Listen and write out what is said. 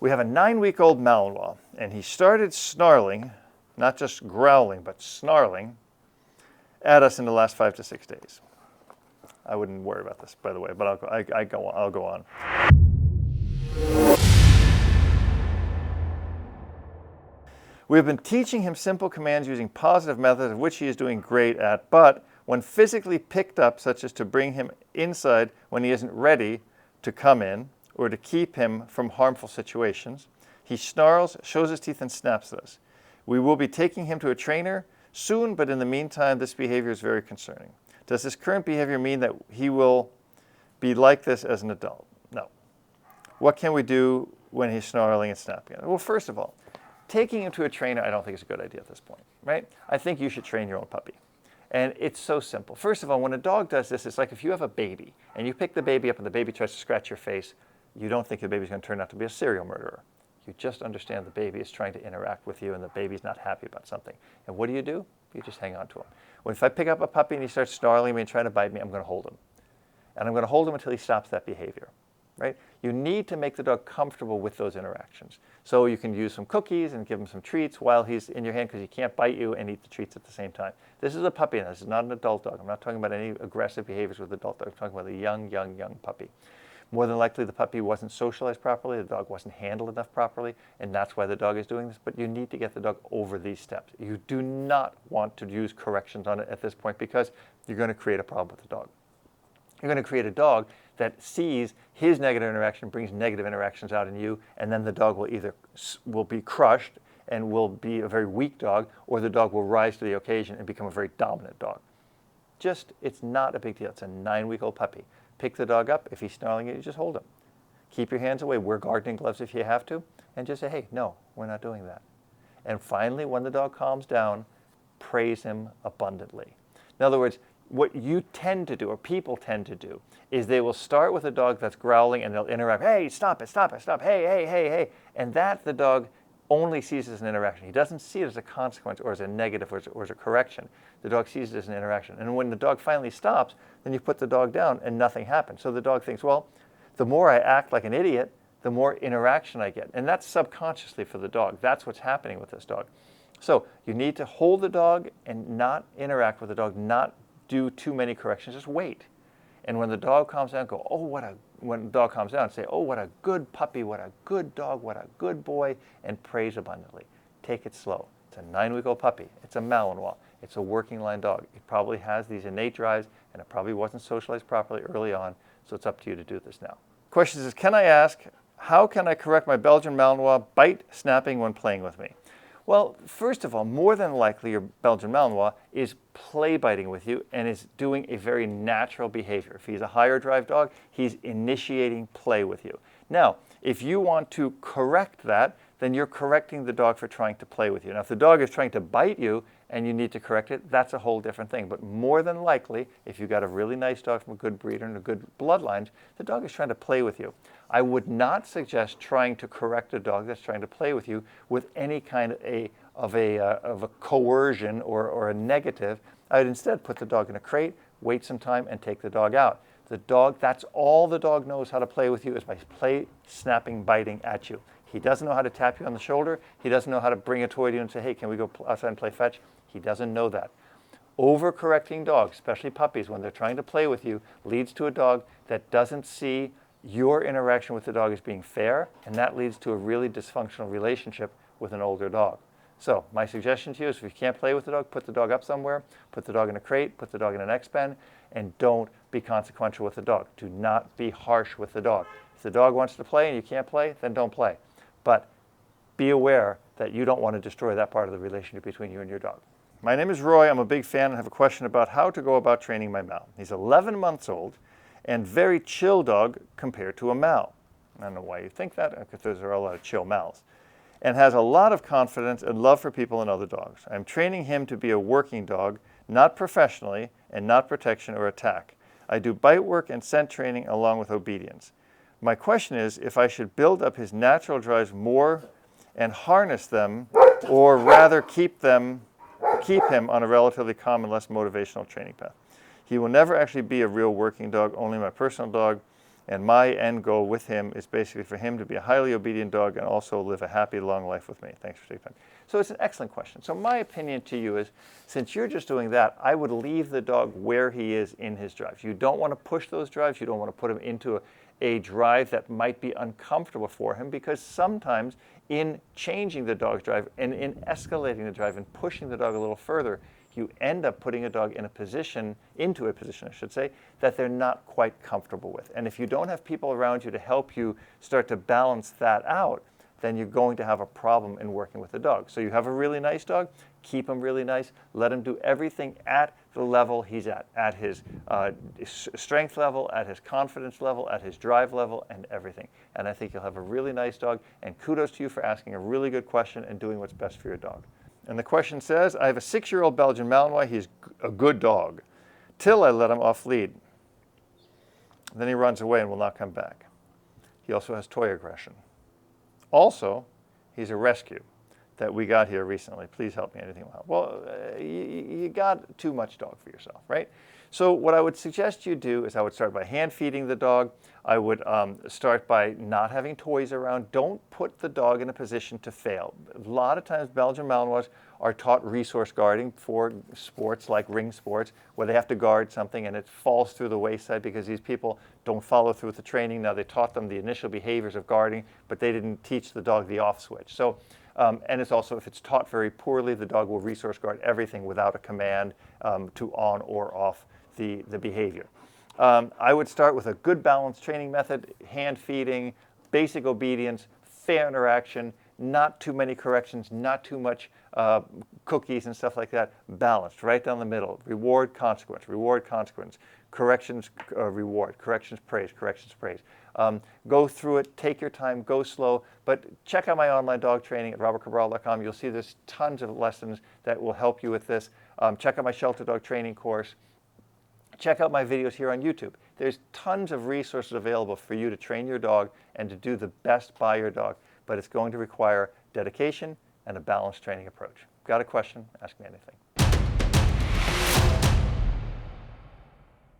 We have a 9-week-old Malinois, and he started snarling, not just growling, but snarling, at us in the last 5 to 6 days. I wouldn't worry about this, by the way, but I'll go on. We have been teaching him simple commands using positive methods, of which he is doing great at, but when physically picked up, such as to bring him inside when he isn't ready to come in, or to keep him from harmful situations, he snarls, shows his teeth, and snaps at us. We will be taking him to a trainer soon, but in the meantime, this behavior is very concerning. Does this current behavior mean that he will be like this as an adult? No. What can we do when he's snarling and snapping? Well, first of all, taking him to a trainer I don't think is a good idea at this point, right? I think you should train your own puppy. And it's so simple. First of all, when a dog does this, it's like if you have a baby and you pick the baby up and the baby tries to scratch your face, you don't think the baby's going to turn out to be a serial murderer. You just understand the baby is trying to interact with you and the baby's not happy about something. And what do? You just hang on to him. Well, if I pick up a puppy and he starts snarling at me and trying to bite me, I'm going to hold him. And I'm going to hold him until he stops that behavior, right? You need to make the dog comfortable with those interactions. So you can use some cookies and give him some treats while he's in your hand because he can't bite you and eat the treats at the same time. This is a puppy, and this is not an adult dog. I'm not talking about any aggressive behaviors with adult dogs. I'm talking about a young puppy. More than likely, the puppy wasn't socialized properly, the dog wasn't handled enough properly, and that's why the dog is doing this. But you need to get the dog over these steps. You do not want to use corrections on it at this point because you're going to create a problem with the dog. You're going to create a dog that sees his negative interaction, brings negative interactions out in you, and then the dog will be crushed and will be a very weak dog, or the dog will rise to the occasion and become a very dominant dog. It's not a big deal. It's a 9-week-old puppy. Pick the dog up. If he's snarling at you, just hold him. Keep your hands away. Wear gardening gloves if you have to. And just say, hey, no, we're not doing that. And finally, when the dog calms down, praise him abundantly. In other words, what you tend to do, or people tend to do, is they will start with a dog that's growling and they'll interact. Hey, stop it, stop it, stop. Hey, hey, hey, hey. And that the dog only sees as an interaction. He doesn't see it as a consequence or as a negative or as a correction. The dog sees it as an interaction. And when the dog finally stops, then you put the dog down and nothing happens. So the dog thinks, well, the more I act like an idiot, the more interaction I get. And that's subconsciously for the dog. That's what's happening with this dog. So you need to hold the dog and not interact with the dog, not do too many corrections, just wait. And when the dog calms down, go, when the dog calms down, say, oh, what a good puppy, what a good dog, what a good boy, and praise abundantly. Take it slow. It's a 9-week-old puppy. It's a Malinois. It's a working line dog. It probably has these innate drives, and it probably wasn't socialized properly early on, so it's up to you to do this now. Question is, can I ask, how can I correct my Belgian Malinois bite snapping when playing with me? Well, first of all, more than likely your Belgian Malinois is play biting with you and is doing a very natural behavior. If he's a higher drive dog, he's initiating play with you. Now, if you want to correct that, then you're correcting the dog for trying to play with you. Now, if the dog is trying to bite you and you need to correct it, that's a whole different thing. But more than likely, if you've got a really nice dog from a good breeder and a good bloodlines, the dog is trying to play with you. I would not suggest trying to correct a dog that's trying to play with you with any kind of a coercion or a negative. I would instead put the dog in a crate, wait some time, and take the dog out. The dog, that's all the dog knows how to play with you is by play, snapping, biting at you. He doesn't know how to tap you on the shoulder. He doesn't know how to bring a toy to you and say, hey, can we go outside and play fetch? He doesn't know that. Overcorrecting dogs, especially puppies, when they're trying to play with you, leads to a dog that doesn't see your interaction with the dog as being fair, and that leads to a really dysfunctional relationship with an older dog. So my suggestion to you is if you can't play with the dog, put the dog up somewhere, put the dog in a crate, put the dog in an X-pen, and don't be consequential with the dog. Do not be harsh with the dog. If the dog wants to play and you can't play, then don't play. But be aware that you don't want to destroy that part of the relationship between you and your dog. My name is Roy. I'm a big fan and have a question about how to go about training my Mal. He's 11 months old and very chill dog compared to a Mal. I don't know why you think that, because there are a lot of chill Mals. And has a lot of confidence and love for people and other dogs. I'm training him to be a working dog, not professionally, and not protection or attack. I do bite work and scent training along with obedience. My question is if I should build up his natural drives more and harness them, or rather keep him on a relatively calm and less motivational training path. He will never actually be a real working dog, only my personal dog, And my end goal with him is basically for him to be a highly obedient dog and also live a happy, long life with me. Thanks for taking time. So it's an excellent question. So my opinion to you is, since you're just doing that, I would leave the dog where he is in his drives. You don't want to push those drives. You don't want to put him into a drive that might be uncomfortable for him, because sometimes in changing the dog's drive and in escalating the drive and pushing the dog a little further, you end up putting a dog in a position, into a position, I should say, that they're not quite comfortable with. And if you don't have people around you to help you start to balance that out, then you're going to have a problem in working with the dog. So you have a really nice dog, keep him really nice, let him do everything at the level he's at his strength level, at his confidence level, at his drive level, and everything. And I think you'll have a really nice dog, and kudos to you for asking a really good question and doing what's best for your dog. And the question says, I have a 6-year-old Belgian Malinois. He's a good dog, till I let him off lead. Then he runs away and will not come back. He also has toy aggression. Also, he's a rescue that we got here recently. Please help me, anything will help. Well, you got too much dog for yourself, right? So what I would suggest you do is I would start by hand feeding the dog. I would start by not having toys around. Don't put the dog in a position to fail. A lot of times Belgian Malinois are taught resource guarding for sports like ring sports, where they have to guard something and it falls through the wayside because these people don't follow through with the training. Now, they taught them the initial behaviors of guarding, but they didn't teach the dog the off switch. So, and it's also, if it's taught very poorly, the dog will resource guard everything without a command to on or off the behavior. I would start with a good balanced training method, hand feeding, basic obedience, fair interaction, not too many corrections, not too much cookies and stuff like that. Balanced, right down the middle. Reward, consequence, corrections, reward, corrections, praise, corrections, praise. Go through it, take your time, go slow, but check out my online dog training at robertcabral.com. You'll see there's tons of lessons that will help you with this. Check out my shelter dog training course. Check out my videos here on YouTube. There's tons of resources available for you to train your dog and to do the best by your dog, but it's going to require dedication and a balanced training approach. Got a question? Ask me anything.